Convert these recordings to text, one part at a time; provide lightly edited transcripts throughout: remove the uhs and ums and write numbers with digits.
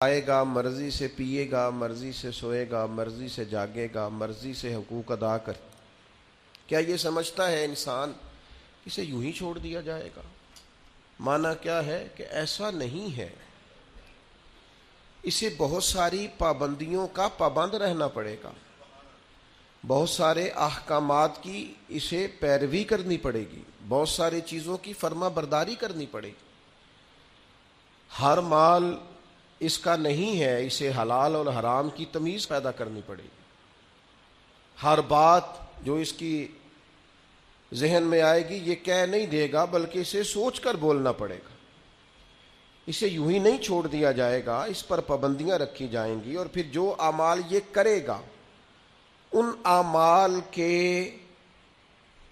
آئے گا، مرضی سے پیے گا، مرضی سے سوئے گا، مرضی سے جاگے گا، مرضی سے حقوق ادا کر. کیا یہ سمجھتا ہے انسان اسے یوں ہی چھوڑ دیا جائے گا؟ معنی کیا ہے کہ ایسا نہیں ہے، اسے بہت ساری پابندیوں کا پابند رہنا پڑے گا، بہت سارے احکامات کی اسے پیروی کرنی پڑے گی، بہت ساری چیزوں کی فرما برداری کرنی پڑے گی. ہر مال اس کا نہیں ہے، اسے حلال اور حرام کی تمیز پیدا کرنی پڑے گی. ہر بات جو اس کی ذہن میں آئے گی یہ کہہ نہیں دے گا، بلکہ اسے سوچ کر بولنا پڑے گا. اسے یوں ہی نہیں چھوڑ دیا جائے گا، اس پر پابندیاں رکھی جائیں گی. اور پھر جو اعمال یہ کرے گا ان اعمال کے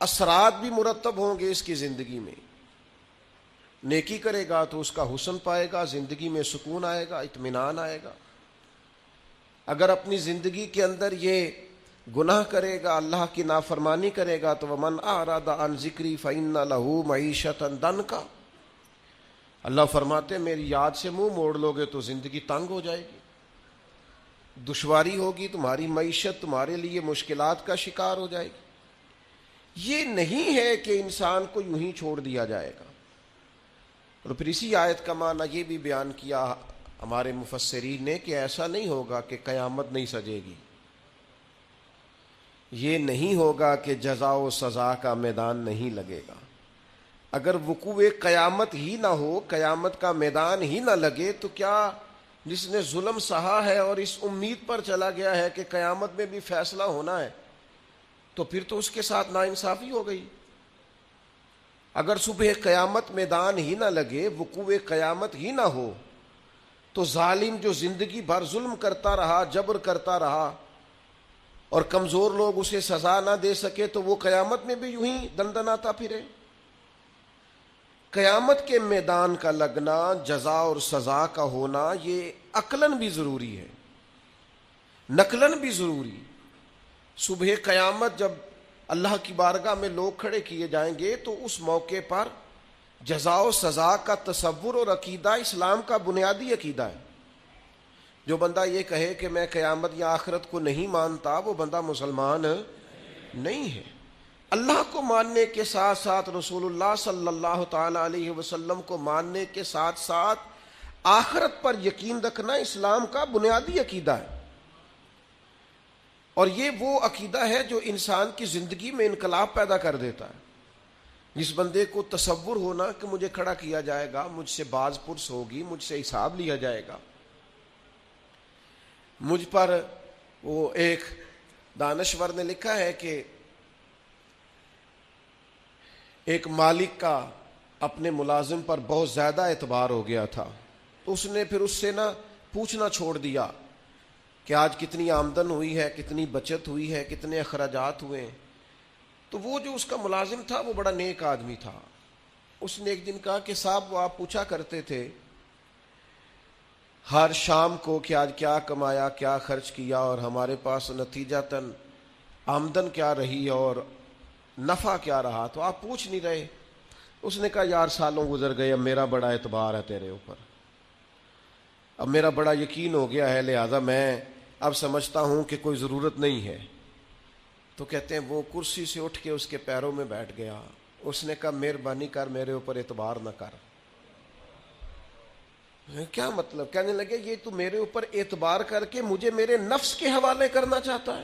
اثرات بھی مرتب ہوں گے اس کی زندگی میں. نیکی کرے گا تو اس کا حسن پائے گا، زندگی میں سکون آئے گا، اطمینان آئے گا. اگر اپنی زندگی کے اندر یہ گناہ کرے گا، اللہ کی نافرمانی کرے گا تو وَمَنْ أَعْرَضَ عَنْ ذِكْرِي فَإِنَّ لَهُ مَعِيشَةً ضَنْكًا. اللہ فرماتے میری یاد سے منہ موڑ لو گے تو زندگی تنگ ہو جائے گی، دشواری ہوگی، تمہاری معیشت تمہارے لیے مشکلات کا شکار ہو جائے گی. یہ نہیں ہے کہ انسان کو یوں ہی چھوڑ دیا جائے گا. اور پھر اسی آیت کا معنی یہ بھی بیان کیا ہمارے مفسرین نے کہ ایسا نہیں ہوگا کہ قیامت نہیں سجے گی، یہ نہیں ہوگا کہ جزا و سزا کا میدان نہیں لگے گا. اگر وقوع قیامت ہی نہ ہو، قیامت کا میدان ہی نہ لگے تو کیا جس نے ظلم سہا ہے اور اس امید پر چلا گیا ہے کہ قیامت میں بھی فیصلہ ہونا ہے تو پھر تو اس کے ساتھ ناانصافی ہو گئی. اگر صبح قیامت میدان ہی نہ لگے، وقوع قیامت ہی نہ ہو، تو ظالم جو زندگی بھر ظلم کرتا رہا، جبر کرتا رہا اور کمزور لوگ اسے سزا نہ دے سکے تو وہ قیامت میں بھی یوں ہی دندناتا پھرے. قیامت کے میدان کا لگنا، جزا اور سزا کا ہونا یہ عقلاً بھی ضروری ہے، نقلاً بھی ضروری. صبح قیامت جب اللہ کی بارگاہ میں لوگ کھڑے کیے جائیں گے تو اس موقع پر جزا و سزا کا تصور اور عقیدہ اسلام کا بنیادی عقیدہ ہے. جو بندہ یہ کہے کہ میں قیامت یا آخرت کو نہیں مانتا وہ بندہ مسلمان نہیں ہے. اللہ کو ماننے کے ساتھ ساتھ رسول اللہ صلی اللہ تعالی علیہ وسلم کو ماننے کے ساتھ ساتھ آخرت پر یقین رکھنا اسلام کا بنیادی عقیدہ ہے. اور یہ وہ عقیدہ ہے جو انسان کی زندگی میں انقلاب پیدا کر دیتا ہے. جس بندے کو تصور ہونا کہ مجھے کھڑا کیا جائے گا، مجھ سے باز پرس ہوگی، مجھ سے حساب لیا جائے گا، مجھ پر وہ ایک دانشور نے لکھا ہے کہ ایک مالک کا اپنے ملازم پر بہت زیادہ اعتبار ہو گیا تھا تو اس نے پھر اس سے پوچھنا چھوڑ دیا کہ آج کتنی آمدن ہوئی ہے، کتنی بچت ہوئی ہے، کتنے اخراجات ہوئے ہیں. تو وہ جو اس کا ملازم تھا وہ بڑا نیک آدمی تھا. اس نے ایک دن کہا کہ صاحب وہ آپ پوچھا کرتے تھے ہر شام کو کہ آج کیا کمایا، کیا خرچ کیا اور ہمارے پاس نتیجتاً آمدن کیا رہی اور نفع کیا رہا، تو آپ پوچھ نہیں رہے. اس نے کہا یار سالوں گزر گئے، اب میرا بڑا اعتبار ہے تیرے اوپر، اب میرا بڑا یقین ہو گیا ہے، لہذا میں اب سمجھتا ہوں کہ کوئی ضرورت نہیں ہے. تو کہتے ہیں وہ کرسی سے اٹھ کے اس کے پیروں میں بیٹھ گیا. اس نے کہا مہربانی کر میرے اوپر اعتبار نہ کر. کیا مطلب؟ کہنے لگے یہ تو میرے اوپر اعتبار کر کے مجھے میرے نفس کے حوالے کرنا چاہتا ہے،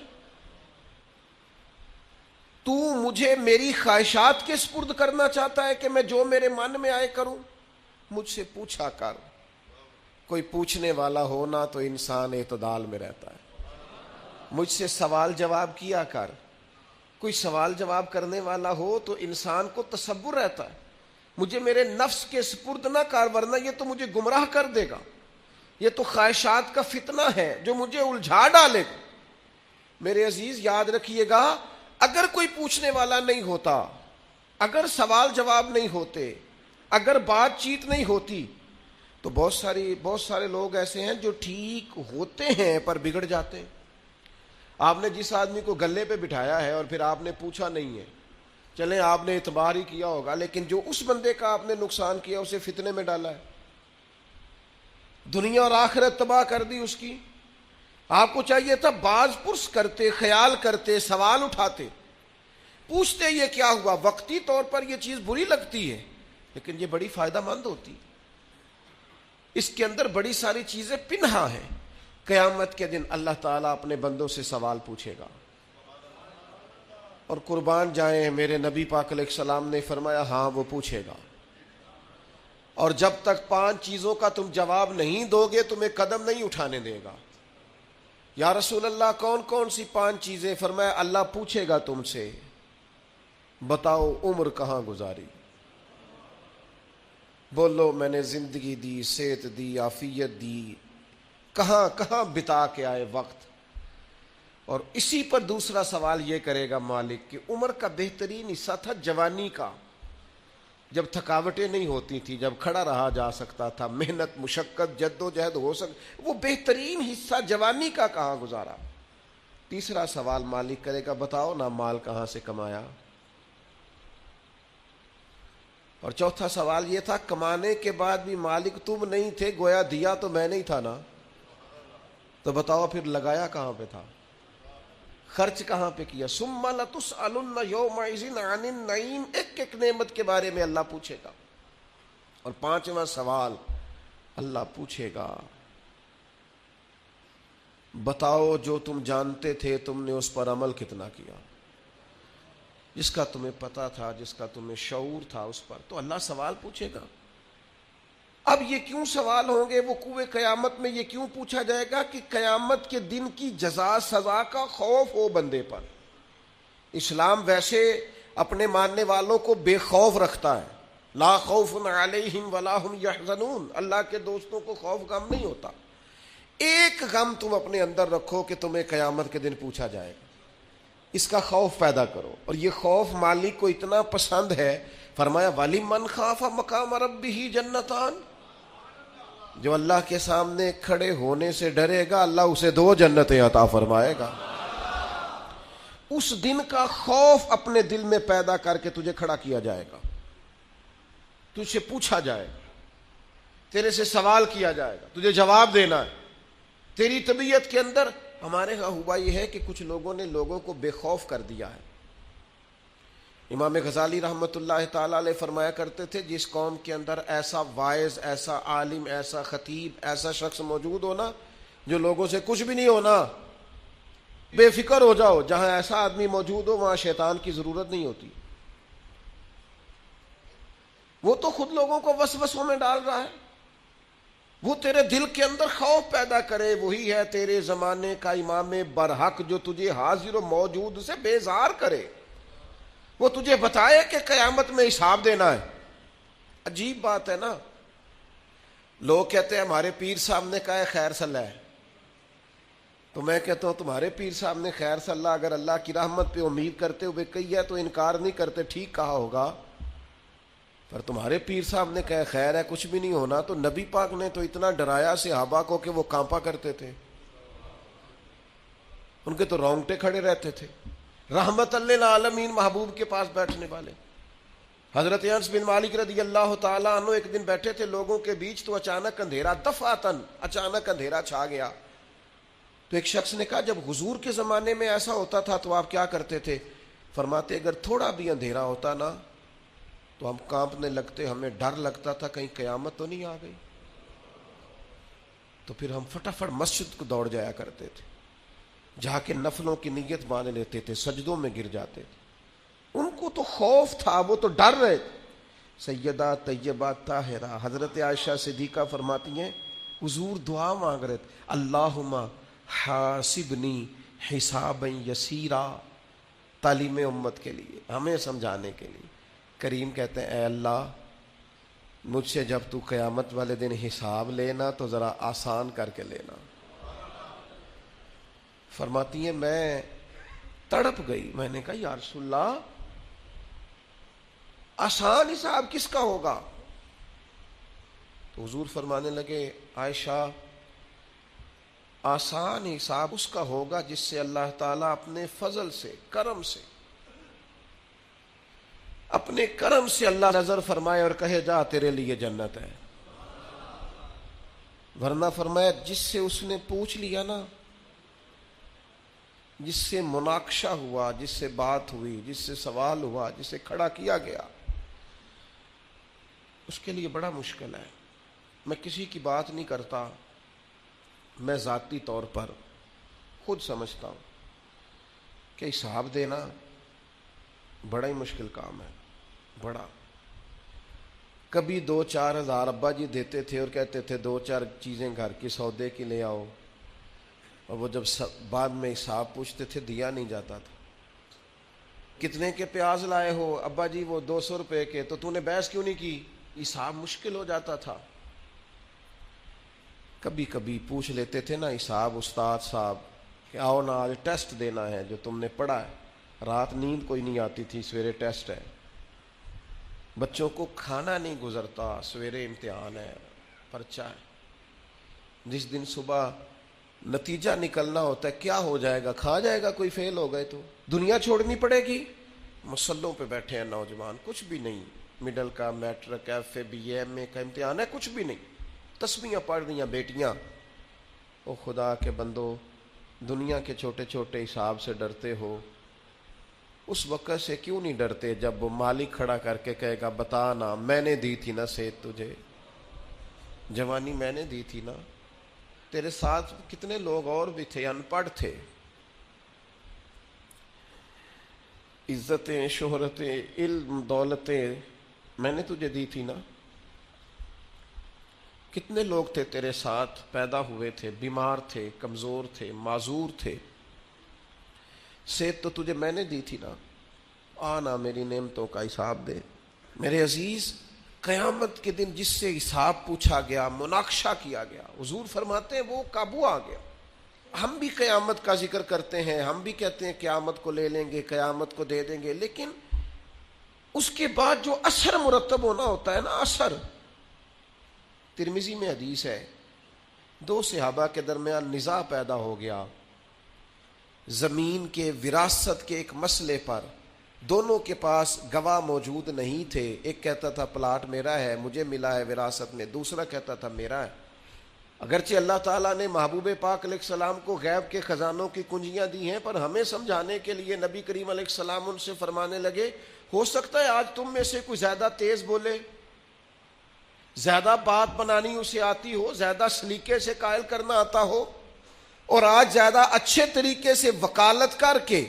تو مجھے میری خواہشات کے سپرد کرنا چاہتا ہے کہ میں جو میرے من میں آئے کروں. مجھ سے پوچھا کر. کوئی پوچھنے والا ہونا تو انسان اعتدال میں رہتا ہے. مجھ سے سوال جواب کیا کر. کوئی سوال جواب کرنے والا ہو تو انسان کو تصور رہتا ہے. مجھے میرے نفس کے سپرد نہ کر ورنہ یہ تو مجھے گمراہ کر دے گا، یہ تو خواہشات کا فتنہ ہے جو مجھے الجھا ڈالے گا. میرے عزیز یاد رکھیے گا، اگر کوئی پوچھنے والا نہیں ہوتا، اگر سوال جواب نہیں ہوتے، اگر بات چیت نہیں ہوتی تو بہت سارے لوگ ایسے ہیں جو ٹھیک ہوتے ہیں پر بگڑ جاتے ہیں. آپ نے جس آدمی کو گلے پہ بٹھایا ہے اور پھر آپ نے پوچھا نہیں ہے، چلیں آپ نے اعتبار ہی کیا ہوگا، لیکن جو اس بندے کا آپ نے نقصان کیا اسے فتنے میں ڈالا ہے. دنیا اور آخرت تباہ کر دی اس کی. آپ کو چاہیے تھا باز پرس کرتے, خیال کرتے, سوال اٹھاتے, پوچھتے یہ کیا ہوا. وقتی طور پر یہ چیز بری لگتی ہے لیکن یہ بڑی فائدہ مند ہوتی, اس کے اندر بڑی ساری چیزیں پنہا ہیں. قیامت کے دن اللہ تعالیٰ اپنے بندوں سے سوال پوچھے گا, اور قربان جائیں میرے نبی پاک علیہ السلام نے فرمایا ہاں وہ پوچھے گا, اور جب تک 5 چیزوں کا تم جواب نہیں دو گے تمہیں قدم نہیں اٹھانے دے گا. یا رسول اللہ کون کون سی 5 چیزیں؟ فرمایا اللہ پوچھے گا تم سے بتاؤ عمر کہاں گزاری. بولو میں نے زندگی دی, صحت دی, عافیت دی, کہاں کہاں بتا کے آئے وقت. اور اسی پر دوسرا سوال یہ کرے گا مالک کہ عمر کا بہترین حصہ تھا جوانی کا, جب تھکاوٹیں نہیں ہوتی تھی, جب کھڑا رہا جا سکتا تھا, محنت مشقت جد و جہد ہو وہ بہترین حصہ جوانی کا کہاں گزارا. تیسرا سوال مالک کرے گا بتاؤ نا مال کہاں سے کمایا. اور چوتھا سوال یہ تھا کمانے کے بعد بھی مالک تم نہیں تھے, گویا دیا تو میں نہیں تھا نا, تو بتاؤ پھر لگایا کہاں پہ تھا, خرچ کہاں پہ کیا. ثم لتسألن یومئذ عن النعیم, ایک ایک نعمت کے بارے میں اللہ پوچھے گا. اور 5واں سوال اللہ پوچھے گا بتاؤ جو تم جانتے تھے تم نے اس پر عمل کتنا کیا, جس کا تمہیں پتا تھا, جس کا تمہیں شعور تھا اس پر تو اللہ سوال پوچھے گا. اب یہ کیوں سوال ہوں گے وہ کوئے قیامت میں, یہ کیوں پوچھا جائے گا کہ قیامت کے دن کی جزا سزا کا خوف ہو بندے پر. اسلام ویسے اپنے ماننے والوں کو بے خوف رکھتا ہے, لا خوف علیہم ولا ہم یحزنون, اللہ کے دوستوں کو خوف غم نہیں ہوتا. ایک غم تم اپنے اندر رکھو کہ تمہیں قیامت کے دن پوچھا جائے گا, اس کا خوف پیدا کرو. اور یہ خوف مالک کو اتنا پسند ہے, فرمایا وَلِمَنْ خَافَ مَقَامَ رَبِّهِ جَنَّتَانِ, جو اللہ کے سامنے کھڑے ہونے سے ڈرے گا اللہ اسے 2 جنتیں عطا فرمائے گا. اس دن کا خوف اپنے دل میں پیدا کر کے تجھے کھڑا کیا جائے گا, تجھ سے پوچھا جائے گا, تیرے سے سوال کیا جائے گا, تجھے جواب دینا ہے. تیری طبیعت کے اندر ہمارے ہاں ہوا یہ ہے کہ کچھ لوگوں نے لوگوں کو بے خوف کر دیا ہے. امام غزالی رحمۃ اللہ تعالی علیہ فرمایا کرتے تھے جس قوم کے اندر ایسا واعظ, ایسا عالم, ایسا خطیب, ایسا شخص موجود ہونا جو لوگوں سے کچھ بھی نہیں ہونا, بے فکر ہو جاؤ. جہاں ایسا آدمی موجود ہو وہاں شیطان کی ضرورت نہیں ہوتی, وہ تو خود لوگوں کو وسوسوں میں ڈال رہا ہے. وہ تیرے دل کے اندر خوف پیدا کرے, وہی ہے تیرے زمانے کا امام برحق جو تجھے حاضر و موجود سے بیزار کرے. وہ تجھے بتائے کہ قیامت میں حساب دینا ہے. عجیب بات ہے نا, لوگ کہتے ہیں ہمارے پیر صاحب نے کہا ہے خیر صلی ہے, تو میں کہتا ہوں تمہارے پیر صاحب نے خیر صلی اللہ اگر اللہ کی رحمت پہ امید کرتے ہوئے کہی ہے تو انکار نہیں کرتے, ٹھیک کہا ہوگا. پر تمہارے پیر صاحب نے کہا خیر ہے کچھ بھی نہیں ہونا, تو نبی پاک نے تو اتنا ڈرایا صحابہ کو کہ وہ کانپا کرتے تھے, ان کے تو رونگٹے کھڑے رہتے تھے. رحمت للعالمین محبوب کے پاس بیٹھنے والے حضرت انس بن مالک رضی اللہ تعالیٰ عنہ ایک دن بیٹھے تھے لوگوں کے بیچ, تو اچانک اندھیرا, دفعتاً اچانک اندھیرا چھا گیا. تو ایک شخص نے کہا جب حضور کے زمانے میں ایسا ہوتا تھا تو آپ کیا کرتے تھے؟ فرماتے اگر تھوڑا بھی اندھیرا ہوتا نا تو ہم کانپنے لگتے, ہمیں ڈر لگتا تھا کہیں قیامت تو نہیں آ گئی. تو پھر ہم فٹافٹ مسجد کو دوڑ جایا کرتے تھے, جا کے نفلوں کی نیت باندھ لیتے تھے, سجدوں میں گر جاتے تھے. ان کو تو خوف تھا, وہ تو ڈر رہے تھے. سیدہ طیبہ طاہرہ حضرت عائشہ صدیقہ فرماتی ہیں حضور دعا مانگ رہے تھے, اللہم حاسبنی حسابا یسیرا, تعلیم امت کے لیے, ہمیں سمجھانے کے لیے. کریم کہتے ہیں اے اللہ مجھ سے جب تو قیامت والے دن حساب لینا تو ذرا آسان کر کے لینا. فرماتی ہیں میں تڑپ گئی, میں نے کہا یا رسول اللہ آسان حساب کس کا ہوگا؟ تو حضور فرمانے لگے عائشہ آسان حساب اس کا ہوگا جس سے اللہ تعالیٰ اپنے فضل سے, کرم سے, اپنے کرم سے اللہ نظر فرمائے اور کہے جا تیرے لیے جنت ہے. ورنہ فرمایا جس سے اس نے پوچھ لیا نا، جس سے مناقشہ ہوا، جس سے بات ہوئی، جس سے سوال ہوا، جس سے کھڑا کیا گیا، اس کے لیے بڑا مشکل ہے۔ میں کسی کی بات نہیں کرتا، میں ذاتی طور پر خود سمجھتا ہوں کہ حساب دینا بڑا ہی مشکل کام ہے، بڑا۔ کبھی 2-4 ہزار ابا جی دیتے تھے اور کہتے تھے 2-4 چیزیں گھر کی سودے کی لے آؤ، اور وہ جب بعد میں حساب پوچھتے تھے دیا نہیں جاتا تھا۔ کتنے کے پیاز لائے ہو؟ ابا جی وہ 200 روپے کے۔ تو نے بحث کیوں نہیں کی؟ حساب مشکل ہو جاتا تھا۔ کبھی کبھی پوچھ لیتے تھے نا حساب استاد صاحب کہ آؤ نا آج ٹیسٹ دینا ہے جو تم نے پڑھا ہے، رات نیند کوئی نہیں آتی تھی، سویرے ٹیسٹ ہے، بچوں کو کھانا نہیں گزرتا، سویرے امتحان ہے، پرچہ ہے، جس دن صبح نتیجہ نکلنا ہوتا ہے کیا ہو جائے گا، کھا جائے گا کوئی، فیل ہو گئے تو دنیا چھوڑنی پڑے گی۔ مسلوں پہ بیٹھے ہیں نوجوان، کچھ بھی نہیں، مڈل کا، matric, F A, B A, M A کا امتحان ہے، کچھ بھی نہیں، تسبیحاں پڑھ رہی ہیں بیٹیاں۔ او خدا کے بندو، دنیا کے چھوٹے چھوٹے حساب سے ڈرتے ہو، اس وقت سے کیوں نہیں ڈرتے جب وہ مالک کھڑا کر کے کہے گا بتا نا، میں نے دی تھی نا صحت تجھے، جوانی میں نے دی تھی نا، تیرے ساتھ کتنے لوگ اور بھی تھے، ان پڑھ تھے، عزتیں، شہرتیں، علم، دولتیں میں نے تجھے دی تھی نا۔ کتنے لوگ تھے تیرے ساتھ، پیدا ہوئے تھے، بیمار تھے، کمزور تھے، معذور تھے، صحت تو تجھے میں نے دی تھی نا، آنا میری نعمتوں کا حساب دے۔ میرے عزیز، قیامت کے دن جس سے حساب پوچھا گیا، مناقشہ کیا گیا، حضور فرماتے ہیں وہ قابو آ گیا۔ ہم بھی قیامت کا ذکر کرتے ہیں، ہم بھی کہتے ہیں قیامت کو لے لیں گے، قیامت کو دے دیں گے، لیکن اس کے بعد جو اثر مرتب ہونا ہوتا ہے نا، اثر۔ ترمذی میں حدیث ہے، 2 صحابہ کے درمیان نزاع پیدا ہو گیا زمین کے وراثت کے ایک مسئلے پر، دونوں کے پاس گواہ موجود نہیں تھے، ایک کہتا تھا پلاٹ میرا ہے، مجھے ملا ہے وراثت میں، دوسرا کہتا تھا میرا ہے۔ اگرچہ اللہ تعالیٰ نے محبوب پاک علیہ السلام کو غیب کے خزانوں کی کنجیاں دی ہیں، پر ہمیں سمجھانے کے لیے نبی کریم علیہ السلام ان سے فرمانے لگے، ہو سکتا ہے آج تم میں سے کوئی زیادہ تیز بولے، زیادہ بات بنانی اسے آتی ہو، زیادہ سلیقے سے قائل کرنا آتا ہو، اور آج زیادہ اچھے طریقے سے وکالت کر کے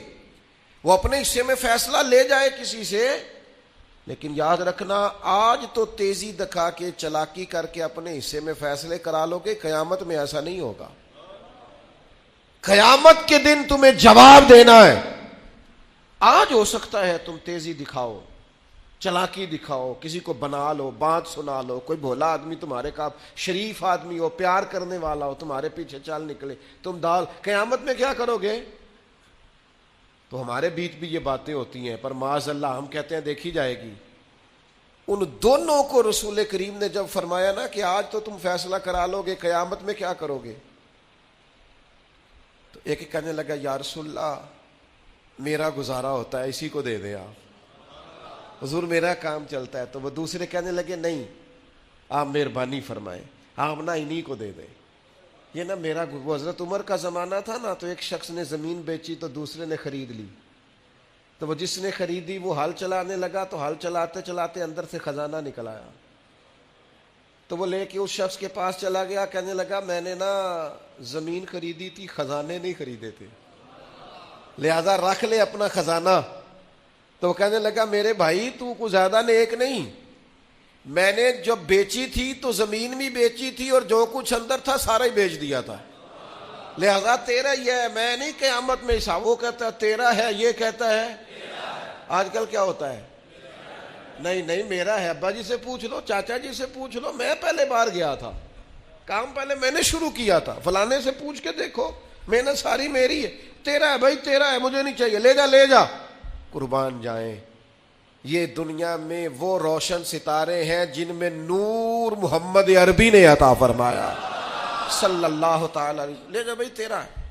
وہ اپنے حصے میں فیصلہ لے جائے کسی سے، لیکن یاد رکھنا آج تو تیزی دکھا کے، چلاکی کر کے اپنے حصے میں فیصلے کرا لو گے، قیامت میں ایسا نہیں ہوگا۔ قیامت کے دن تمہیں جواب دینا ہے۔ آج ہو سکتا ہے تم تیزی دکھاؤ، چلاکی دکھاؤ، کسی کو بنا لو، بات سنا لو، کوئی بھولا آدمی تمہارے کا شریف آدمی ہو، پیار کرنے والا ہو، تمہارے پیچھے چل نکلے، تم دال، قیامت میں کیا کرو گے؟ تو ہمارے بیچ بھی یہ باتیں ہوتی ہیں، پر معاذ اللہ ہم کہتے ہیں دیکھی جائے گی۔ ان دونوں کو رسول کریم نے جب فرمایا نا کہ آج تو تم فیصلہ کرا لو گے، قیامت میں کیا کرو گے، تو ایک کہنے لگا یا رسول اللہ میرا گزارا ہوتا ہے، اسی کو دے دیں آپ، حضور میرا کام چلتا ہے۔ تو وہ دوسرے کہنے لگے نہیں، آپ مہربانی فرمائیں، آپ نا انہی کو دے دیں، یہ نا میرا۔ وہ حضرت عمر کا زمانہ تھا نا، تو ایک شخص نے زمین بیچی تو دوسرے نے خرید لی، تو وہ جس نے خریدی وہ ہل چلانے لگا، تو ہل چلاتے چلاتے اندر سے خزانہ نکل آیا، تو وہ لے کے اس شخص کے پاس چلا گیا، کہنے لگا میں نے نا زمین خریدی تھی، خزانے نہیں خریدے تھے، لہذا رکھ لے اپنا خزانہ۔ تو وہ کہنے لگا میرے بھائی تو کو زیادہ نیک نہیں، میں نے جب بیچی تھی تو زمین بھی بیچی تھی اور جو کچھ اندر تھا سارا ہی بیچ دیا تھا، لہذا تیرا ہی ہے، میں نہیں قیامت میں حساب۔ وہ کہتا ہے تیرا ہے، یہ کہتا ہے آج کل کیا ہوتا ہے، نہیں نہیں میرا ہے، ابا جی سے پوچھ لو، چاچا جی سے پوچھ لو، میں پہلے بار گیا تھا، کام پہلے میں نے شروع کیا تھا، فلانے سے پوچھ کے دیکھو، محنت ساری میری ہے، تیرا ہے بھائی تیرا ہے، مجھے نہیں چاہیے، لے جا لے جا۔ قربان جائیں، یہ دنیا میں وہ روشن ستارے ہیں جن میں نور محمد عربی نے عطا فرمایا صلی اللہ تعالی علیہ، لے جا بھائی تیرا ہے۔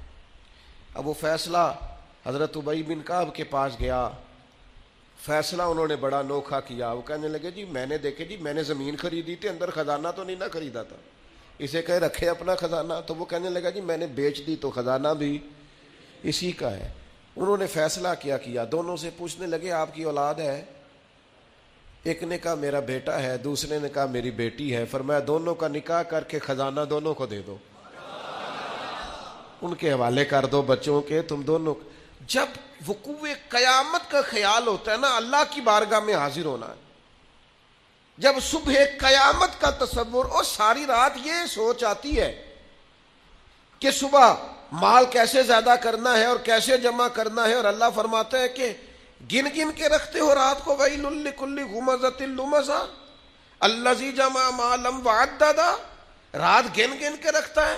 اب وہ فیصلہ حضرت ابی بن کعب کے پاس گیا، فیصلہ انہوں نے بڑا انوکھا کیا، وہ کہنے لگے جی میں نے دیکھے جی میں نے زمین خریدی تھی، اندر خزانہ تو نہیں نہ خریدا تھا، اسے کہے رکھے اپنا خزانہ، تو وہ کہنے لگا جی میں نے بیچ دی تو خزانہ بھی اسی کا ہے۔ انہوں نے فیصلہ کیا، دونوں سے پوچھنے لگے آپ کی اولاد ہے؟ ایک نے کہا میرا بیٹا ہے، دوسرے نے کہا میری بیٹی ہے۔ فرمایا دونوں کا نکاح کر کے خزانہ دونوں کو دے دو، ان کے حوالے کر دو بچوں کے، تم دونوں۔ جب وقوع قیامت کا خیال ہوتا ہے نا، اللہ کی بارگاہ میں حاضر ہونا ہے، جب صبح قیامت کا تصور، اور ساری رات یہ سوچ آتی ہے کہ صبح مال کیسے زیادہ کرنا ہے اور کیسے جمع کرنا ہے، اور اللہ فرماتا ہے کہ گن گن کے رکھتے ہو رات کو، ویل لکل ہمزۃ لمزہ الذی جمع مالا وعددا، رات گن گن کے رکھتا ہے،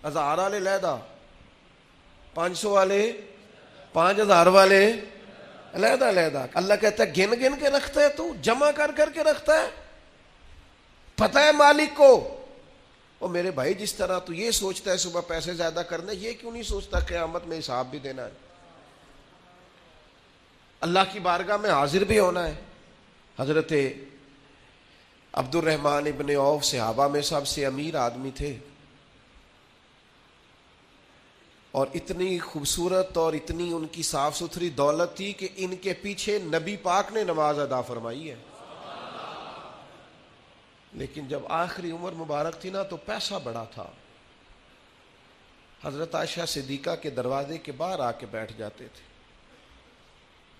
1000 والے علیحدہ، 500 والے، 5000 والے علیحدہ علیحدہ۔ اللہ کہتا ہے گن گن کے رکھتا ہے، تو جمع کر کر کے رکھتا ہے، پتہ ہے مالک کو۔ اور میرے بھائی جس طرح تو یہ سوچتا ہے صبح پیسے زیادہ کرنے، یہ کیوں نہیں سوچتا قیامت میں حساب بھی دینا ہے، اللہ کی بارگاہ میں حاضر بھی ہونا ہے۔ حضرت عبد الرحمن ابن عوف صحابہ میں سب سے امیر آدمی تھے، اور اتنی خوبصورت اور اتنی ان کی صاف ستھری دولت تھی کہ ان کے پیچھے نبی پاک نے نماز ادا فرمائی ہے۔ لیکن جب آخری عمر مبارک تھی نا تو پیسہ بڑا تھا، حضرت عائشہ صدیقہ کے دروازے کے باہر آ کے بیٹھ جاتے تھے،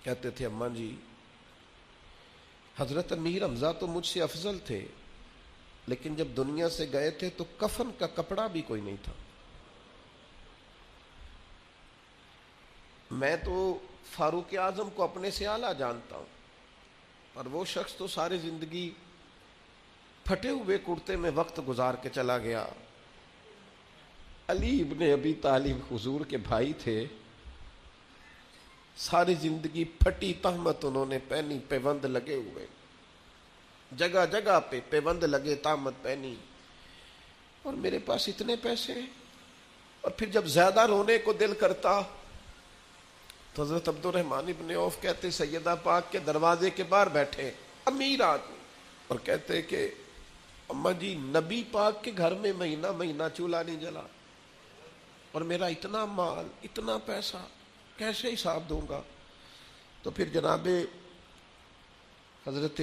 کہتے تھے اماں جی حضرت امیر حمزہ تو مجھ سے افضل تھے، لیکن جب دنیا سے گئے تھے تو کفن کا کپڑا بھی کوئی نہیں تھا۔ میں تو فاروق اعظم کو اپنے سے اعلیٰ جانتا ہوں، پر وہ شخص تو ساری زندگی پھٹے ہوئے کرتے میں وقت گزار کے چلا گیا۔ علی ابن ابی طالب حضور کے بھائی تھے، ساری زندگی پھٹی تہمت انہوں نے پہنی، پیوند لگے ہوئے، جگہ جگہ پہ پیوند لگے، تہمت پہنی، اور میرے پاس اتنے پیسے ہیں۔ اور پھر جب زیادہ رونے کو دل کرتا تو حضرت عبد الرحمن ابن عوف کہتے سیدہ پاک کے دروازے کے باہر بیٹھے امیر آدمی، اور کہتے کہ اماں جی نبی پاک کے گھر میں مہینہ مہینہ چولہا نہیں جلا، اور میرا اتنا مال، اتنا پیسہ کیسے حساب دوں گا؟ تو پھر جناب حضرت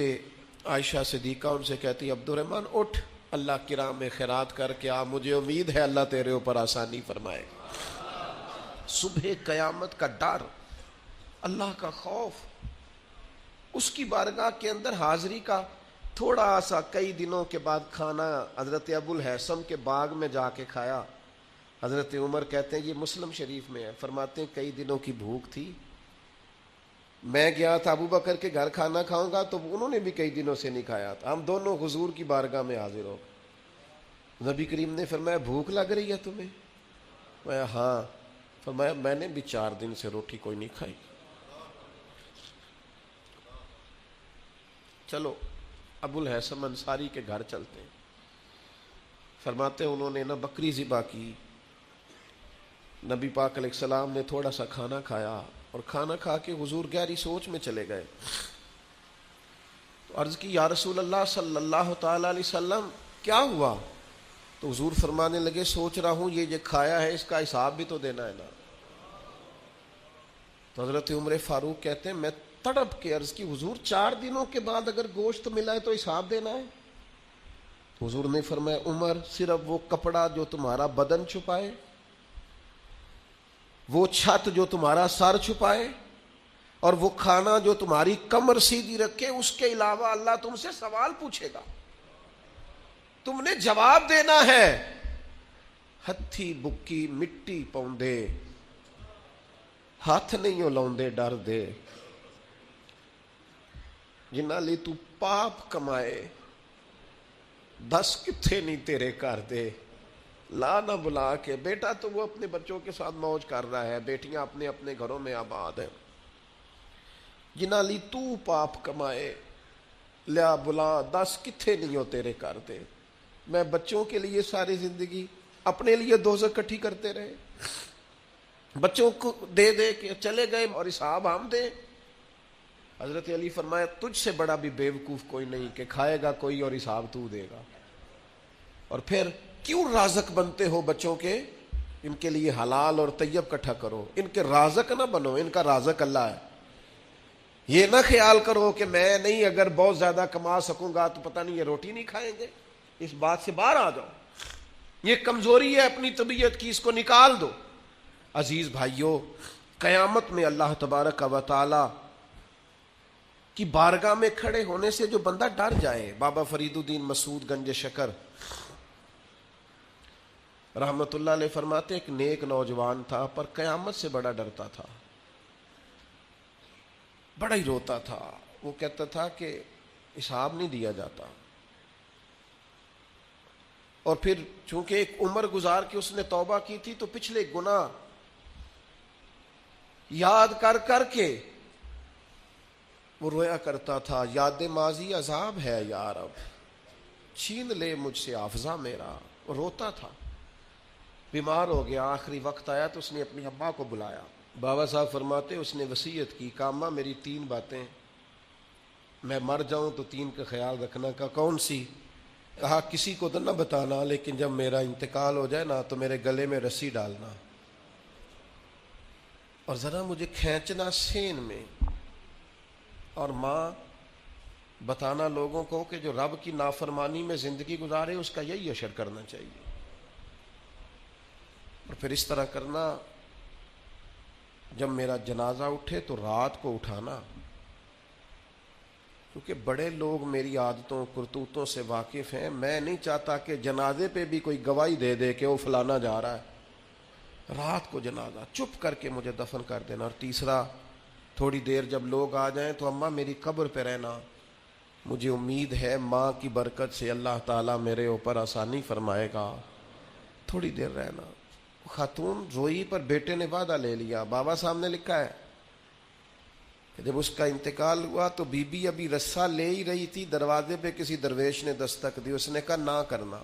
عائشہ صدیقہ ان سے کہتی عبد الرحمن اٹھ، اللہ کی راہ میں خیرات کر کے آ، مجھے امید ہے اللہ تیرے اوپر آسانی فرمائے گا۔ صبح قیامت کا ڈر، اللہ کا خوف، اس کی بارگاہ کے اندر حاضری کا تھوڑا سا کئی دنوں کے بعد کھانا حضرت ابو الحسن کے باغ میں جا کے کھایا۔ حضرت عمر کہتے ہیں، یہ مسلم شریف میں ہے، فرماتے ہیں کئی دنوں کی بھوک تھی، میں گیا تھا ابو بکر کے گھر کھانا کھاؤں گا تو انہوں نے بھی کئی دنوں سے نہیں کھایا تھا، ہم دونوں حضور کی بارگاہ میں حاضر ہو۔ نبی کریم نے فرمایا بھوک لگ رہی ہے تمہیں؟ میں ہاں۔ فرمایا میں نے بھی 4 دن سے روٹی کوئی نہیں کھائی۔ چلو ابو الحسن انصاری کے گھر چلتے ہیں۔ فرماتے ہیں انہوں نے نا بکری ذبح کی، نبی پاک علیہ السلام نے تھوڑا سا کھانا کھایا، اور کھانا کھا کے حضور گہری سوچ میں چلے گئے۔ تو عرض کی یا رسول اللہ صلی اللہ تعالی علیہ وسلم کیا ہوا؟ تو حضور فرمانے لگے سوچ رہا ہوں یہ جو کھایا ہے اس کا حساب بھی تو دینا ہے نا۔ تو حضرت عمر فاروق کہتے ہیں میں تڑپ کے عرض کی حضور 4 دنوں کے بعد اگر گوشت ملا ہے تو حساب دینا ہے؟ تو حضور نے فرمایا عمر صرف وہ کپڑا جو تمہارا بدن چھپائے، وہ چھت جو تمہارا سر چھپائے، اور وہ کھانا جو تمہاری کمر سیدھی رکھے، اس کے علاوہ اللہ تم سے سوال پوچھے گا، تم نے جواب دینا ہے۔ ہتھی بکی مٹی پاؤندے، ہاتھ نہیں ہلاؤندے ڈر دے، جنہاں لی تو پاپ کمائے، دس کتھے نہیں تیرے کر دے، لا نہ بلا کے۔ بیٹا تو وہ اپنے بچوں کے ساتھ موج کر رہا ہے، بیٹیاں اپنے اپنے گھروں میں آباد ہیں، جنہاں لی تو پاپ کمائے، لیا بلا، دس کتھے نہیں ہو تیرے کر دے۔ میں بچوں کے لیے ساری زندگی اپنے لیے دوزخ کٹھی کرتے رہے، بچوں کو دے دے کے چلے گئے اور حساب ہم دیں۔ حضرت علی فرمایا تجھ سے بڑا بھی بیوقوف کوئی نہیں کہ کھائے گا کوئی اور حساب تو دے گا۔ اور پھر کیوں رازق بنتے ہو بچوں کے؟ ان کے لیے حلال اور طیب اکٹھا کرو، ان کے رازق نہ بنو، ان کا رازق اللہ ہے۔ یہ نہ خیال کرو کہ میں نہیں اگر بہت زیادہ کما سکوں گا تو پتہ نہیں یہ روٹی نہیں کھائیں گے، اس بات سے باہر آ جاؤ، یہ کمزوری ہے اپنی طبیعت کی، اس کو نکال دو۔ عزیز بھائیوں، قیامت میں اللہ تبارک و تعالی کی بارگاہ میں کھڑے ہونے سے جو بندہ ڈر جائے، بابا فرید الدین مسعود گنج شکر رحمت اللہ علیہ فرماتے ایک نیک نوجوان تھا پر قیامت سے بڑا ڈرتا تھا، بڑا ہی روتا تھا۔ وہ کہتا تھا کہ حساب نہیں دیا جاتا، اور پھر چونکہ ایک عمر گزار کے اس نے توبہ کی تھی تو پچھلے گناہ یاد کر کر کے وہ رویا کرتا تھا، یاد ماضی عذاب ہے یا رب، چھین لے مجھ سے حافظہ میرا۔ وہ روتا تھا، بیمار ہو گیا، آخری وقت آیا تو اس نے اپنی اماں کو بلایا۔ بابا صاحب فرماتے اس نے وصیت کی، کہا اماں میری 3 باتیں، میں مر جاؤں تو 3 کا خیال رکھنا۔ کا کون سی؟ کہا کسی کو تو نہ بتانا، لیکن جب میرا انتقال ہو جائے نا تو میرے گلے میں رسی ڈالنا اور ذرا مجھے کھینچنا سین میں، اور ماں بتانا لوگوں کو کہ جو رب کی نافرمانی میں زندگی گزارے اس کا یہی اشر کرنا چاہیے، اور پھر اس طرح کرنا جب میرا جنازہ اٹھے تو رات کو اٹھانا، کیونکہ بڑے لوگ میری عادتوں کرتوتوں سے واقف ہیں، میں نہیں چاہتا کہ جنازے پہ بھی کوئی گواہی دے دے کہ وہ فلانا جا رہا ہے۔ رات کو جنازہ چپ کر کے مجھے دفن کر دینا۔ اور تیسرا، تھوڑی دیر جب لوگ آ جائیں تو اماں میری قبر پہ رہنا، مجھے امید ہے ماں کی برکت سے اللہ تعالیٰ میرے اوپر آسانی فرمائے گا، تھوڑی دیر رہنا۔ خاتون روئی پر بیٹے نے وعدہ لے لیا۔ بابا صاحب نے لکھا ہے کہ جب اس کا انتقال ہوا تو بی بی ابھی رسہ لے ہی رہی تھی، دروازے پہ کسی درویش نے دستک دی، اس نے کہا نہ کرنا،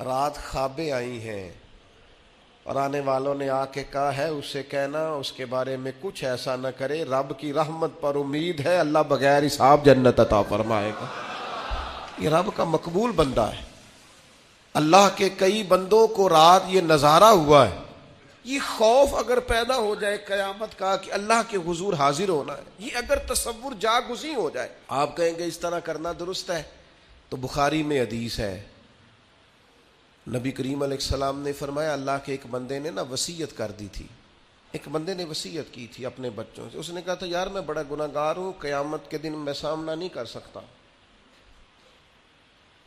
رات خوابیں آئی ہیں، اور آنے والوں نے آ کے کہا ہے اس سے کہنا اس کے بارے میں کچھ ایسا نہ کرے، رب کی رحمت پر امید ہے، اللہ بغیر حساب جنت عطا فرمائے گا۔ یہ رب کا مقبول بندہ ہے، اللہ کے کئی بندوں کو رات یہ نظارہ ہوا ہے۔ یہ خوف اگر پیدا ہو جائے قیامت کا کہ اللہ کے حضور حاضر ہونا ہے، یہ اگر تصور جاگزیں ہو جائے، آپ کہیں گے اس طرح کرنا درست ہے، تو بخاری میں حدیث ہے، نبی کریم علیہ السلام نے فرمایا اللہ کے ایک بندے نے نا وصیت کر دی تھی، ایک بندے نے وصیت کی تھی اپنے بچوں سے، اس نے کہا تھا یار میں بڑا گناہ گار ہوں، قیامت کے دن میں سامنا نہیں کر سکتا،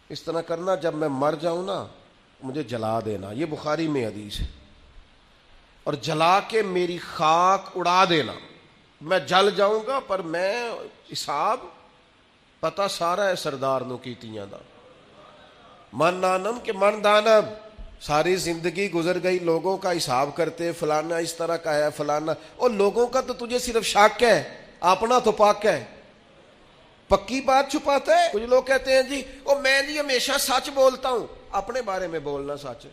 اس طرح کرنا جب میں مر جاؤں نا مجھے جلا دینا، یہ بخاری میں حدیث ہے، اور جلا کے میری خاک اڑا دینا، میں جل جاؤں گا پر میں حساب پتہ سارا ہے سردار نو کیتیاں دا، من نانم کے من دانم، ساری زندگی گزر گئی لوگوں کا حساب کرتے، فلانا اس طرح کا ہے فلانا، اور لوگوں کا تو تجھے صرف شک ہے، اپنا تو پاک ہے، پکی بات چھپاتا ہے۔ کچھ لوگ کہتے ہیں جی میں جی ہمیشہ سچ بولتا ہوں، اپنے بارے میں بولنا سچ،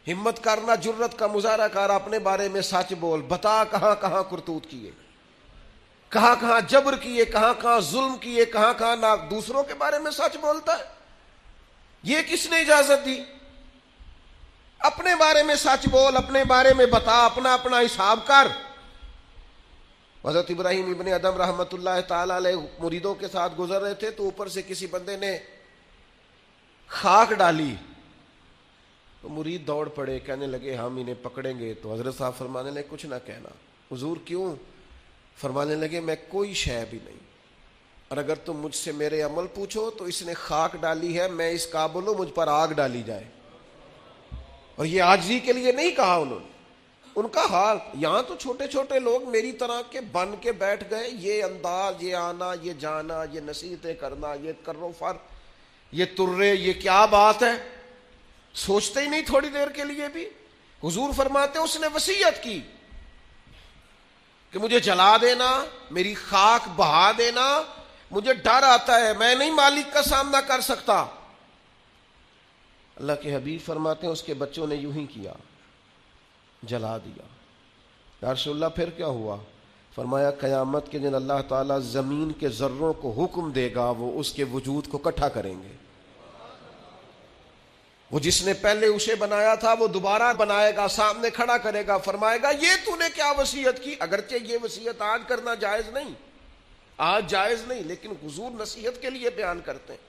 ہمت کرنا جرت کا مظاہرہ کر، اپنے بارے میں سچ بول، بتا کہاں کہاں کرتوت کیے، کہاں کہاں جبر کیے، کہاں کہاں ظلم کیے، کہاں کہاں دوسروں کے بارے میں سچ بولتا ہے، یہ کس نے اجازت دی؟ اپنے بارے میں سچ بول، اپنے بارے میں بتا، اپنا اپنا حساب کر۔ حضرت ابراہیم ابن ادم رحمت اللہ تعالی علیہ مریدوں کے ساتھ گزر رہے تھے تو اوپر سے کسی بندے نے خاک ڈالی، تو مرید دوڑ پڑے، کہنے لگے ہم انہیں پکڑیں گے، تو حضرت صاحب فرمانے لگے کچھ نہ کہنا۔ حضور کیوں؟ فرمانے لگے میں کوئی شے بھی نہیں، اور اگر تم مجھ سے میرے عمل پوچھو تو اس نے خاک ڈالی ہے، میں اس قابل ہوں مجھ پر آگ ڈالی جائے۔ اور یہ عاجزی کے لیے نہیں کہا انہوں نے، ان کا حال یہاں تو چھوٹے چھوٹے لوگ میری طرح کے بن کے بیٹھ گئے، یہ انداز، یہ آنا، یہ جانا، یہ نصیحتیں کرنا، یہ کرو فر، یہ ترے، یہ کیا بات ہے، سوچتے ہی نہیں تھوڑی دیر کے لیے بھی۔ حضور فرماتے اس نے وصیت کی کہ مجھے جلا دینا، میری خاک بہا دینا، مجھے ڈر آتا ہے، میں نہیں مالک کا سامنا کر سکتا۔ اللہ کے حبیب فرماتے ہیں اس کے بچوں نے یوں ہی کیا، جلا دیا۔ یا رسول اللہ پھر کیا ہوا؟ فرمایا قیامت کے دن اللہ تعالیٰ زمین کے ذروں کو حکم دے گا وہ اس کے وجود کو اکٹھا کریں گے۔ وہ جس نے پہلے اسے بنایا تھا وہ دوبارہ بنائے گا، سامنے کھڑا کرے گا، فرمائے گا یہ تو نے کیا وصیت کی؟ اگرچہ یہ وصیت آج کرنا جائز نہیں، آج جائز نہیں، لیکن حضور نصیحت کے لیے بیان کرتے ہیں۔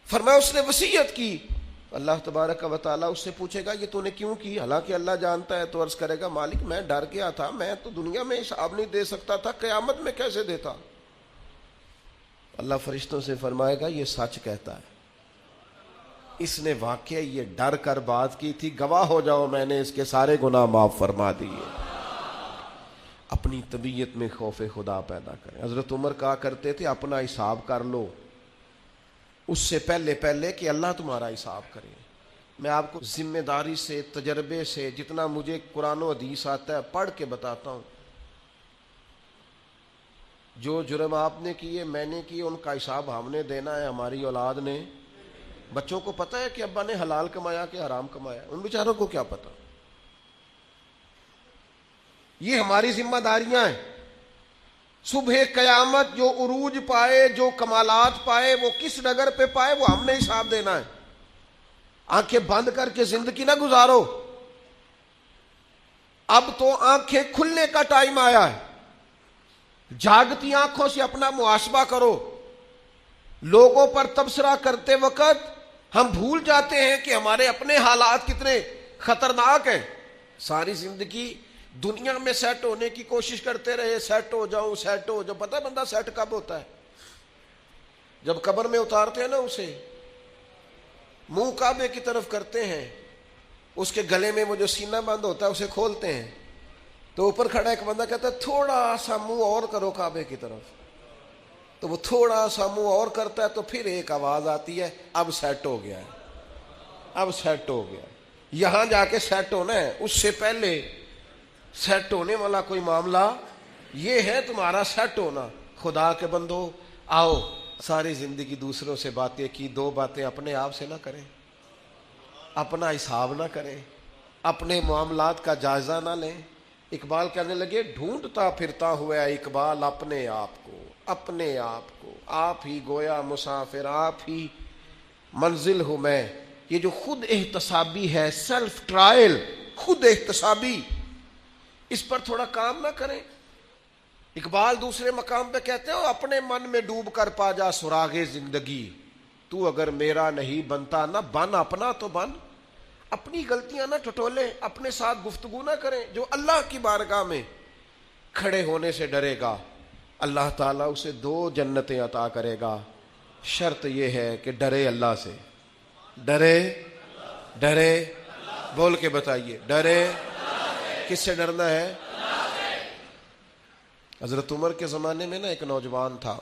فرمایا اس نے وصیت کی، اللہ تبارک و تعالیٰ اس سے پوچھے گا یہ تو نے کیوں کی؟ حالانکہ اللہ جانتا ہے، تو عرض کرے گا مالک میں ڈر گیا تھا، میں تو دنیا میں حساب نہیں دے سکتا تھا، قیامت میں کیسے دیتا؟ اللہ فرشتوں سے فرمائے گا یہ سچ کہتا ہے، اس نے واقعی یہ ڈر کر بات کی تھی، گواہ ہو جاؤ میں نے اس کے سارے گناہ معاف فرما دیے۔ اپنی طبیعت میں خوف خدا پیدا کریں۔ حضرت عمر کہا کرتے تھے اپنا حساب کر لو اس سے پہلے کہ اللہ تمہارا حساب کرے۔ میں آپ کو ذمہ داری سے، تجربے سے، جتنا مجھے قرآن و حدیث آتا ہے پڑھ کے بتاتا ہوں، جو جرم آپ نے کیے، میں نے کیے، ان کا حساب ہم نے دینا ہے، ہماری اولاد نے۔ بچوں کو پتہ ہے کہ ابا نے حلال کمایا کہ حرام کمایا؟ ان بیچاروں کو کیا پتہ؟ یہ ہماری ذمہ داریاں ہیں۔ صبح قیامت جو عروج پائے، جو کمالات پائے، وہ کس ڈگر پہ پائے، وہ ہم نے حساب دینا ہے۔ آنکھیں بند کر کے زندگی نہ گزارو، اب تو آنکھیں کھلنے کا ٹائم آیا ہے۔ جاگتی آنکھوں سے اپنا محاسبہ کرو۔ لوگوں پر تبصرہ کرتے وقت ہم بھول جاتے ہیں کہ ہمارے اپنے حالات کتنے خطرناک ہیں۔ ساری زندگی دنیا میں سیٹ ہونے کی کوشش کرتے رہے، سیٹ ہو جاؤں، سیٹ ہو جاؤں۔ پتہ ہے بندہ سیٹ کب ہوتا ہے؟ جب قبر میں اتارتے ہیں نا اسے، منہ کعبے کی طرف کرتے ہیں، اس کے گلے میں وہ جو سینہ بند ہوتا ہے اسے کھولتے ہیں، تو اوپر کھڑا ایک بندہ کہتا ہے تھوڑا سا منہ اور کرو کعبے کی طرف، تو وہ تھوڑا سا منہ اور کرتا ہے، تو پھر ایک آواز آتی ہے اب سیٹ ہو گیا ہے، اب سیٹ ہو گیا۔ یہاں جا کے سیٹ ہونا ہے، اس سے پہلے سیٹ ہونے والا کوئی معاملہ یہ ہے تمہارا سیٹ ہونا۔ خدا کے بندو آؤ، ساری زندگی دوسروں سے باتیں کی، دو باتیں اپنے آپ سے نہ کریں، اپنا حساب نہ کریں، اپنے معاملات کا جائزہ نہ لیں۔ اقبال کہنے لگے ڈھونڈتا پھرتا ہوا اقبال اپنے آپ کو، اپنے آپ کو، آپ ہی گویا مسافر، آپ ہی منزل ہوں میں۔ یہ جو خود احتسابی ہے، سیلف ٹرائل، خود احتسابی، اس پر تھوڑا کام نہ کریں۔ اقبال دوسرے مقام پہ کہتے ہو اپنے من میں ڈوب کر پا جا سراغ زندگی، تو اگر میرا نہیں بنتا نہ بن، اپنا تو بن۔ اپنی غلطیاں نہ ٹٹولیں، اپنے ساتھ گفتگو نہ کریں۔ جو اللہ کی بارگاہ میں کھڑے ہونے سے ڈرے گا، اللہ تعالیٰ اسے 2 جنتیں عطا کرے گا۔ شرط یہ ہے کہ ڈرے اللہ سے، ڈرے بول کے بتائیے، ڈرے کس سے ڈرنا ہے؟ حضرت عمر کے زمانے میں نا ایک نوجوان تھا،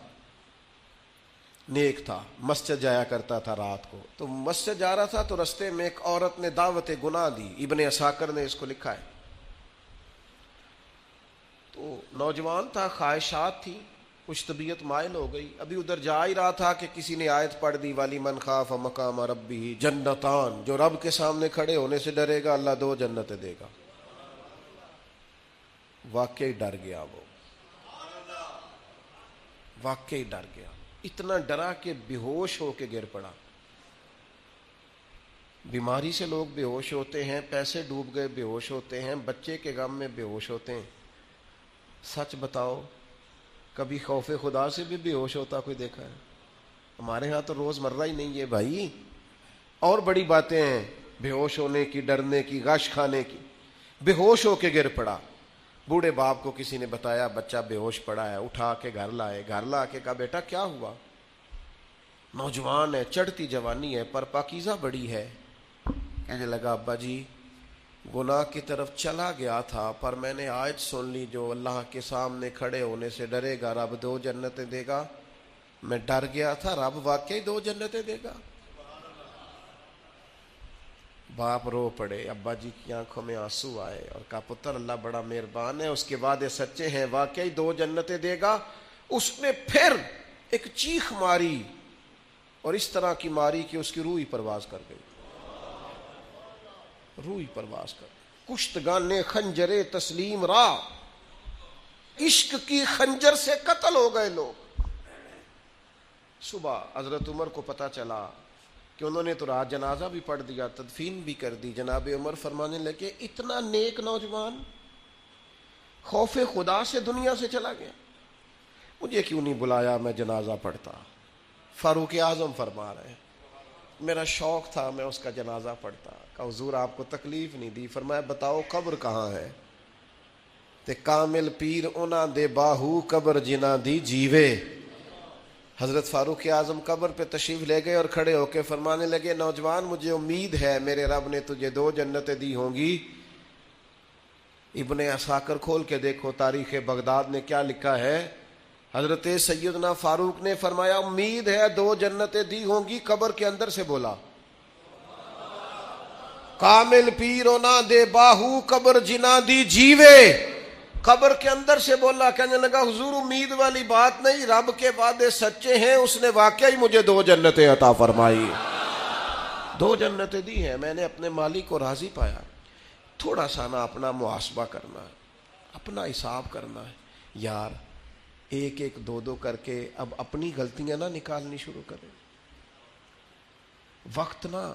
نیک تھا، مسجد جایا کرتا تھا رات کو۔ تو مسجد جا رہا تھا تو رستے میں ایک عورت نے دعوت گناہ دی، ابن عساکر نے اس کو لکھا ہے۔ تو نوجوان تھا، خواہشات تھی، کچھ طبیعت مائل ہو گئی۔ ابھی ادھر جا ہی رہا تھا کہ کسی نے آیت پڑھ دی والی من خاف مقام ربہ جنتان، جو رب کے سامنے کھڑے ہونے سے ڈرے گا اللہ 2 جنتیں دے گا۔ واقعی ڈر گیا، وہ واقعی ڈر گیا، اتنا ڈرا کہ بے ہوش ہو کے گر پڑا۔ بیماری سے لوگ بے ہوش ہوتے ہیں، پیسے ڈوب گئے بے ہوش ہوتے ہیں، بچے کے غم میں بے ہوش ہوتے ہیں۔ سچ بتاؤ کبھی خوف خدا سے بھی بے ہوش ہوتا کوئی دیکھا ہے؟ ہمارے ہاں تو روز مرہ ہی نہیں ہے بھائی، اور بڑی باتیں ہیں بے ہوش ہونے کی، ڈرنے کی، غش کھانے کی۔ بے ہوش ہو کے گر پڑا۔ بوڑھے باپ کو کسی نے بتایا بچہ بے ہوش پڑا ہے، اٹھا کے گھر لائے، گھر لا کے کہا بیٹا کیا ہوا؟ نوجوان ہے، چڑھتی جوانی ہے، پر پاکیزہ بڑی ہے۔ کہنے لگا ابا جی گناہ کی طرف چلا گیا تھا، پر میں نے آیت سن لی جو اللہ کے سامنے کھڑے ہونے سے ڈرے گا رب 2 جنتیں دے گا۔ میں ڈر گیا تھا، رب واقعی 2 جنتیں دے گا۔ باپ رو پڑے، ابا جی کی آنکھوں میں آنسو آئے اور کہا پتر اللہ بڑا مہربان ہے، اس کے وعدے سچے ہیں، واقعی 2 جنتیں دے گا۔ اس نے پھر ایک چیخ ماری اور اس طرح کی ماری کہ اس کی روح ہی پرواز کر گئی، روح ہی پرواز کر گئی۔ کشتگانے خنجر تسلیم را، عشق کی خنجر سے قتل ہو گئے لوگ۔ صبح حضرت عمر کو پتہ چلا کہ انہوں نے تو رات جنازہ بھی پڑھ دیا، تدفین بھی کر دی. جناب عمر فرمانے لگے اتنا نیک نوجوان خوف خدا سے دنیا سے چلا گیا، مجھے کیوں نہیں بلایا، میں جنازہ پڑھتا. فاروق اعظم فرما رہے ہیں میرا شوق تھا میں اس کا جنازہ پڑھتا. کہا حضور آپ کو تکلیف نہیں دی. فرمایا بتاؤ قبر کہاں ہے؟ تے کامل پیر انہاں دے باہو قبر جنہ دی جیوے. حضرت فاروق اعظم قبر پہ تشریف لے گئے اور کھڑے ہو کے فرمانے لگے نوجوان مجھے امید ہے میرے رب نے تجھے 2 جنتیں دی ہوں گی. ابن عساکر کھول کے دیکھو تاریخ بغداد نے کیا لکھا ہے. حضرت سیدنا فاروق نے فرمایا امید ہے 2 جنتیں دی ہوں گی. قبر کے اندر سے بولا کامل پیرو نہ دے باہو قبر جنا دی جیوے. قبر کے اندر سے بولا. کہنے لگا حضور امید والی بات نہیں، رب کے وعدے سچے ہیں، اس نے واقعی مجھے 2 جنتیں عطا فرمائی. 2 جنتیں دی ہیں، میں نے اپنے مالک کو راضی پایا. تھوڑا سا نا اپنا محاسبہ کرنا ہے، اپنا حساب کرنا ہے. یار 1 2 کر کے اب اپنی غلطیاں نہ نکالنی شروع کریں. وقت نا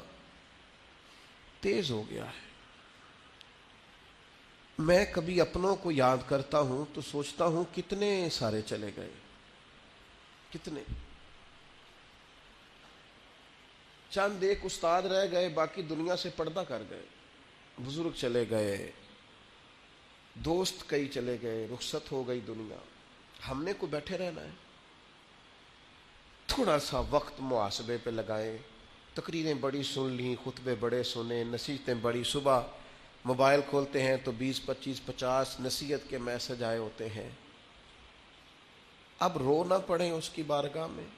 تیز ہو گیا ہے. میں کبھی اپنوں کو یاد کرتا ہوں تو سوچتا ہوں کتنے سارے چلے گئے، کتنے. چند 1 استاد رہ گئے، باقی دنیا سے پردہ کر گئے. بزرگ چلے گئے، دوست کئی چلے گئے، رخصت ہو گئی دنیا. ہم نے کو بیٹھے رہنا ہے. تھوڑا سا وقت محاسبے پہ لگائیں. تقریریں بڑی سن لیں، خطبے بڑے سنے، نصیحتیں بڑی. صبح موبائل کھولتے ہیں تو 20 25 50 نصیحت کے میسج آئے ہوتے ہیں. اب رو نہ پڑیں اس کی بارگاہ میں.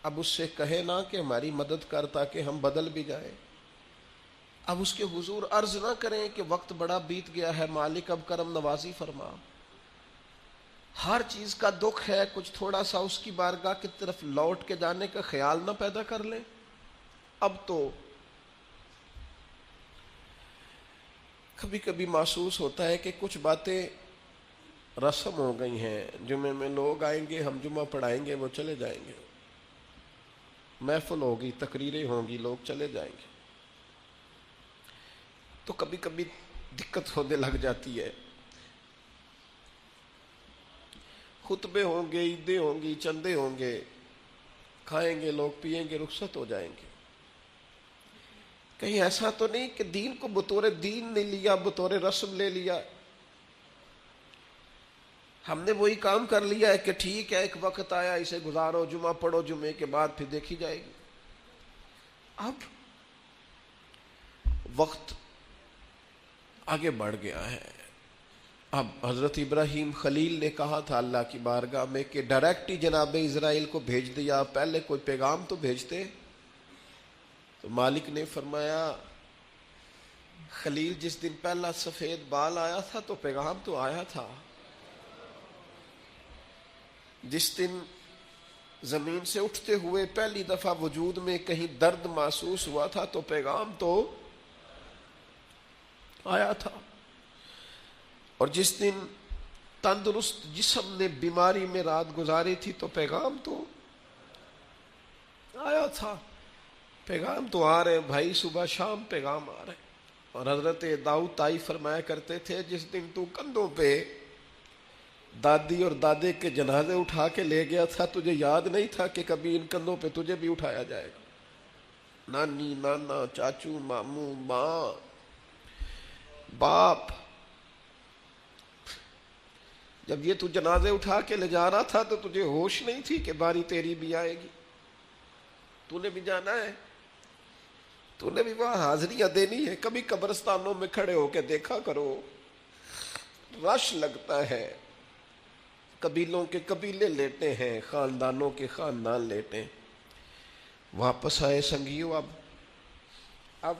اب اس سے کہے نہ کہ ہماری مدد کر تاکہ ہم بدل بھی جائیں. اب اس کے حضور عرض نہ کریں کہ وقت بڑا بیت گیا ہے، مالک اب کرم نوازی فرما. ہر چیز کا دکھ ہے، کچھ تھوڑا سا اس کی بارگاہ کی طرف لوٹ کے جانے کا خیال نہ پیدا کر لیں. اب تو کبھی کبھی محسوس ہوتا ہے کہ کچھ باتیں رسم ہو گئی ہیں. جمعے میں لوگ آئیں گے، ہم جمعہ پڑھائیں گے، وہ چلے جائیں گے. محفل ہوگی، تقریریں ہوں گی، لوگ چلے جائیں گے. تو کبھی کبھی دقت ہونے لگ جاتی ہے. خطبے ہوں گے، عیدیں ہوں گی، چندے ہوں گے، کھائیں گے لوگ، پیئیں گے، رخصت ہو جائیں گے. کہیں ایسا تو نہیں کہ دین کو بطور دین نہیں لیا، بطور رسم لے لیا. ہم نے وہی کام کر لیا ہے کہ ٹھیک ہے ایک وقت آیا اسے گزارو، جمعہ پڑھو، جمعے کے بعد پھر دیکھی جائے گی. اب وقت آگے بڑھ گیا ہے. اب حضرت ابراہیم خلیل نے کہا تھا اللہ کی بارگاہ میں کہ ڈائریکٹ ہی جناب اسرائیل کو بھیج دیا، پہلے کوئی پیغام تو بھیجتے. تو مالک نے فرمایا خلیل جس دن پہلا سفید بال آیا تھا تو پیغام تو آیا تھا. جس دن زمین سے اٹھتے ہوئے پہلی دفعہ وجود میں کہیں درد محسوس ہوا تھا تو پیغام تو آیا تھا. اور جس دن تندرست جسم نے بیماری میں رات گزاری تھی تو پیغام تو آیا تھا. پیغام تو آ رہے بھائی، صبح شام پیغام آ رہے. اور حضرت داؤد طائی فرمایا کرتے تھے جس دن تو کندھوں پہ دادی اور دادے کے جنازے اٹھا کے لے گیا تھا تجھے یاد نہیں تھا کہ کبھی ان کندھوں پہ تجھے بھی اٹھایا جائے گا. نانی، نانا، چاچو، ماموں، ماں، باپ، جب یہ تو جنازے اٹھا کے لے جا رہا تھا تو تجھے ہوش نہیں تھی کہ باری تیری بھی آئے گی. تو نے بھی جانا ہے، تو نے بھی وہاں حاضریاں دینی ہے. کبھی قبرستانوں میں کھڑے ہو کے دیکھا کرو، رش لگتا ہے. قبیلوں کے قبیلے لیٹے ہیں، خاندانوں کے خاندان لیٹے. واپس آئے سنگیو. اب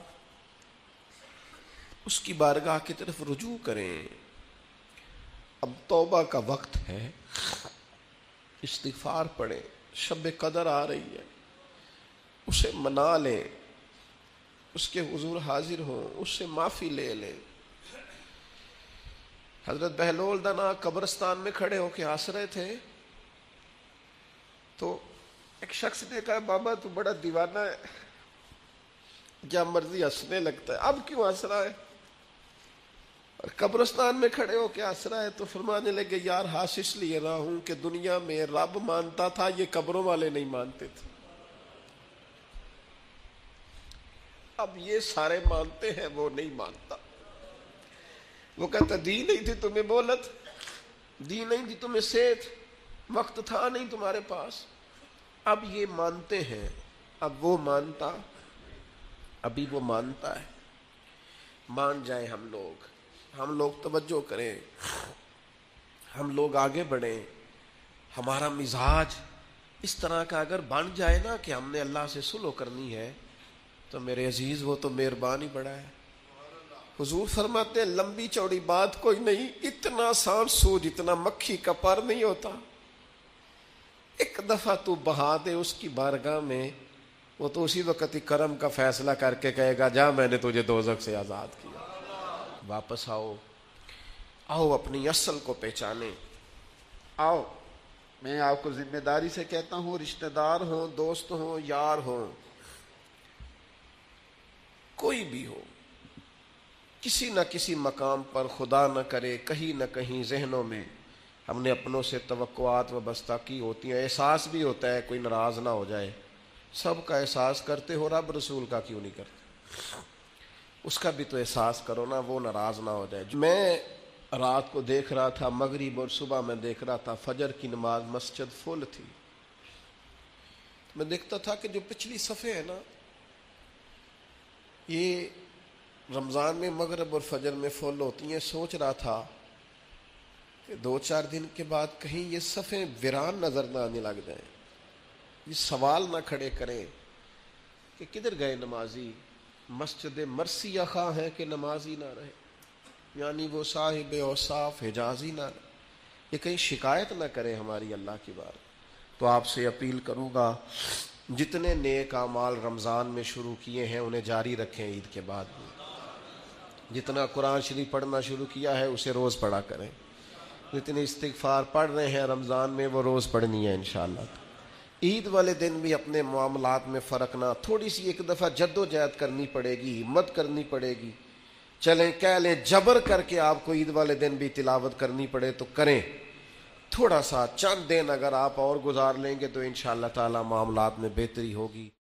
اس کی بارگاہ کی طرف رجوع کریں. اب توبہ کا وقت ہے، استغفار پڑھیں. شب قدر آ رہی ہے، اسے منا لیں، اس کے حضور حاضر ہوں، اس سے معافی لے لیں. حضرت بہلول دانا قبرستان میں کھڑے ہو کے ہنس رہے تھے تو ایک شخص نے کہا بابا تو بڑا دیوانہ ہے، کیا مرضی ہنسنے لگتا ہے، اب کیوں ہنس رہا ہے؟ اور قبرستان میں کھڑے ہو کے ہنس رہا ہے۔ تو فرمانے لگے یار ہنس اس لیے رہا ہوں کہ دنیا میں رب مانتا تھا، یہ قبروں والے نہیں مانتے تھے، اب یہ سارے مانتے ہیں، وہ نہیں مانتا۔ وہ کہتا دی نہیں تھی تمہیں مہلت، دی نہیں تھی تمہیں صحت، وقت تھا نہیں تمہارے پاس، اب یہ مانتے ہیں، اب وہ مانتا، ابھی وہ مانتا ہے۔ مان جائیں ہم لوگ توجہ کریں، ہم لوگ آگے بڑھیں، ہمارا مزاج اس طرح کا اگر بن جائے نا کہ ہم نے اللہ سے صلح کرنی ہے تو میرے عزیز وہ تو مہربان ہی بڑا ہے۔ حضور فرماتے ہیں لمبی چوڑی بات کوئی نہیں، اتنا آسان سو جتنا مکھی کا پر نہیں ہوتا، ایک دفعہ تو بہا دے اس کی بارگاہ میں، وہ تو اسی وقت ہی کرم کا فیصلہ کر کے کہے گا جا میں نے تجھے دوزخ سے آزاد کیا۔ واپس آؤ اپنی اصل کو پہچانے، آؤ میں آپ کو ذمہ داری سے کہتا ہوں، رشتہ دار ہوں، دوست ہوں، یار ہوں، کوئی بھی ہو، کسی نہ کسی مقام پر خدا نہ کرے کہیں نہ کہیں ذہنوں میں ہم نے اپنوں سے توقعات وابستہ کی ہوتی ہیں، احساس بھی ہوتا ہے کوئی ناراض نہ ہو جائے، سب کا احساس کرتے ہو، رب رسول کا کیوں نہیں کرتے؟ اس کا بھی تو احساس کرو نا، وہ ناراض نہ ہو جائے۔ میں رات کو دیکھ رہا تھا، مغرب اور صبح میں دیکھ رہا تھا، فجر کی نماز مسجد فل تھی، میں دیکھتا تھا کہ جو پچھلی صفیں ہیں نا، یہ رمضان میں مغرب اور فجر میں فل ہوتی ہیں۔ سوچ رہا تھا کہ 2-4 دن کے بعد کہیں یہ صفیں ویران نظر نہ آنے لگ جائیں، یہ سوال نہ کھڑے کریں کہ کدھر گئے نمازی، مسجد مرثیہ خواہ ہے کہ نمازی نہ رہے، یعنی وہ صاحب اوصاف حجازی نہ رہے، یہ کہیں شکایت نہ کرے ہماری اللہ کی بار۔ تو آپ سے اپیل کروں گا جتنے نیک اعمال رمضان میں شروع کیے ہیں انہیں جاری رکھیں، عید کے بعد بھی جتنا قرآن شریف پڑھنا شروع کیا ہے اسے روز پڑھا کریں، جتنے استغفار پڑھ رہے ہیں رمضان میں وہ روز پڑھنی ہے انشاءاللہ۔ عید والے دن بھی اپنے معاملات میں فرق نہ، تھوڑی سی ایک دفعہ جد و جہد کرنی پڑے گی، ہمت کرنی پڑے گی، چلیں کہہ لیں جبر کر کے آپ کو عید والے دن بھی تلاوت کرنی پڑے تو کریں، تھوڑا سا چند دن اگر آپ اور گزار لیں گے تو انشاءاللہ تعالی معاملات میں بہتری ہوگی۔